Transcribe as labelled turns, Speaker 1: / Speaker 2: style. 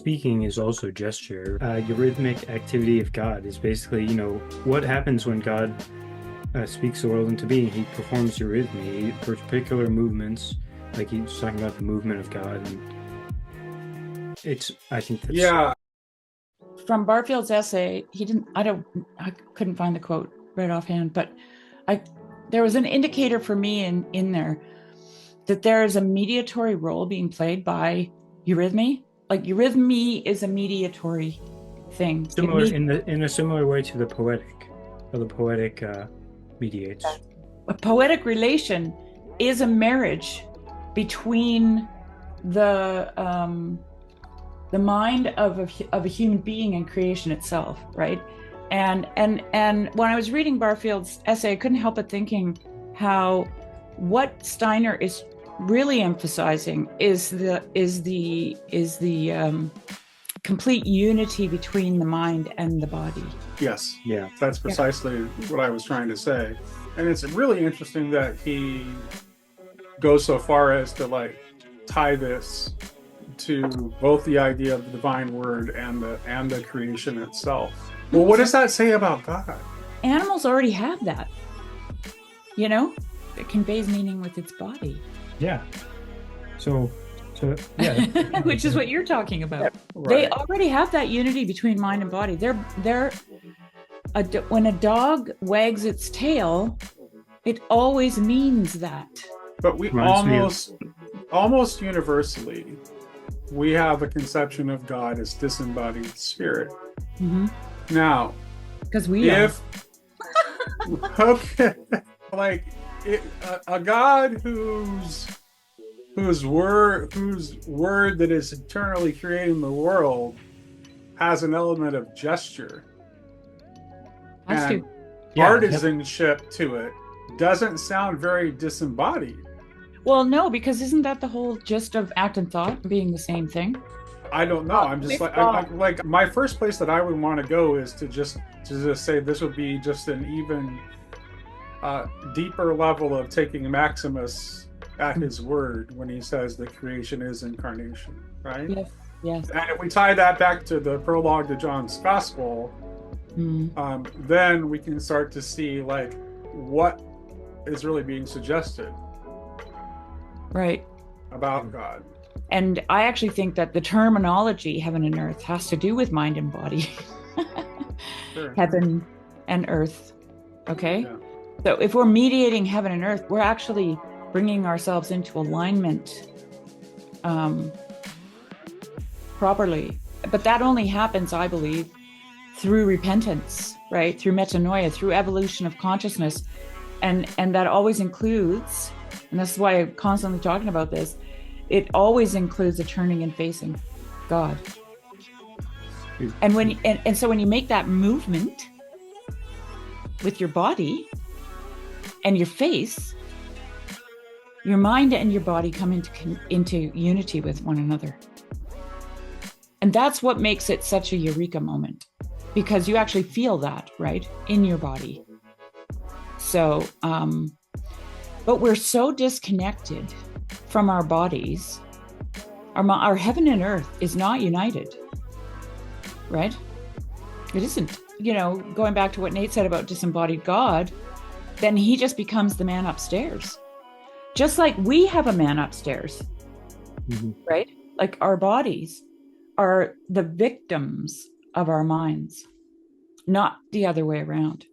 Speaker 1: speaking is also gesture. Eurythmic activity of God is basically, what happens when God speaks the world into being. He performs eurythmy, particular movements, like he's talking about the movement of God. And I think that's...
Speaker 2: Yeah.
Speaker 3: From Barfield's essay, I couldn't find the quote right offhand, but there was an indicator for me in there that there is a mediatory role being played by eurythmy. Like eurythmy is a mediatory thing.
Speaker 1: Similar in a similar way to the poetic, or the poetic mediates.
Speaker 3: A poetic relation is a marriage between the mind of a human being and creation itself, right? And when I was reading Barfield's essay, I couldn't help but thinking how what Steiner is really emphasizing is the complete unity between the mind and the body.
Speaker 2: Yes.
Speaker 1: Yeah.
Speaker 2: That's precisely what I was trying to say. And it's really interesting that he goes so far as to tie this to both the idea of the divine word and the creation itself. Well, what does that say about God?
Speaker 3: Animals already have that. It conveys meaning with its body.
Speaker 1: Yeah. So yeah.
Speaker 3: Which is what you're talking about.
Speaker 2: Right.
Speaker 3: They already have that unity between mind and body. When a dog wags its tail, it always means that.
Speaker 2: But we almost universally, we have a conception of God as disembodied spirit.
Speaker 3: Mm-hmm.
Speaker 2: Now,
Speaker 3: because we
Speaker 2: a God whose word that is eternally creating the world has an element of gesture and artisanship to it doesn't sound very disembodied.
Speaker 3: Well, no, because isn't that the whole gist of act and thought being the same thing?
Speaker 2: I don't know. I'm just like my first place that I would want to go is to just say this would be just an even deeper level of taking Maximus at his word when he says that creation is incarnation, right?
Speaker 3: Yes.
Speaker 2: And if we tie that back to the prologue to John's Gospel, then we can start to see what is really being suggested,
Speaker 3: right,
Speaker 2: about God.
Speaker 3: And I actually think that the terminology heaven and earth has to do with mind and body.
Speaker 2: Sure.
Speaker 3: Heaven and earth. Okay.
Speaker 2: Yeah.
Speaker 3: So if we're mediating heaven and earth, we're actually bringing ourselves into alignment properly. But that only happens, I believe, through repentance, right? Through metanoia, through evolution of consciousness. And that always includes, and this is why I'm constantly talking about this, it always includes a turning and facing God. And so when you make that movement with your body and your face, your mind and your body come into unity with one another. And that's what makes it such a eureka moment, because you actually feel that, right, in your body. So, but we're so disconnected from our bodies. Our heaven and earth is not united, right? It isn't. Going back to what Nate said about disembodied God, then he just becomes the man upstairs. Just like we have a man upstairs, right? Like our bodies are the victims of our minds, not the other way around.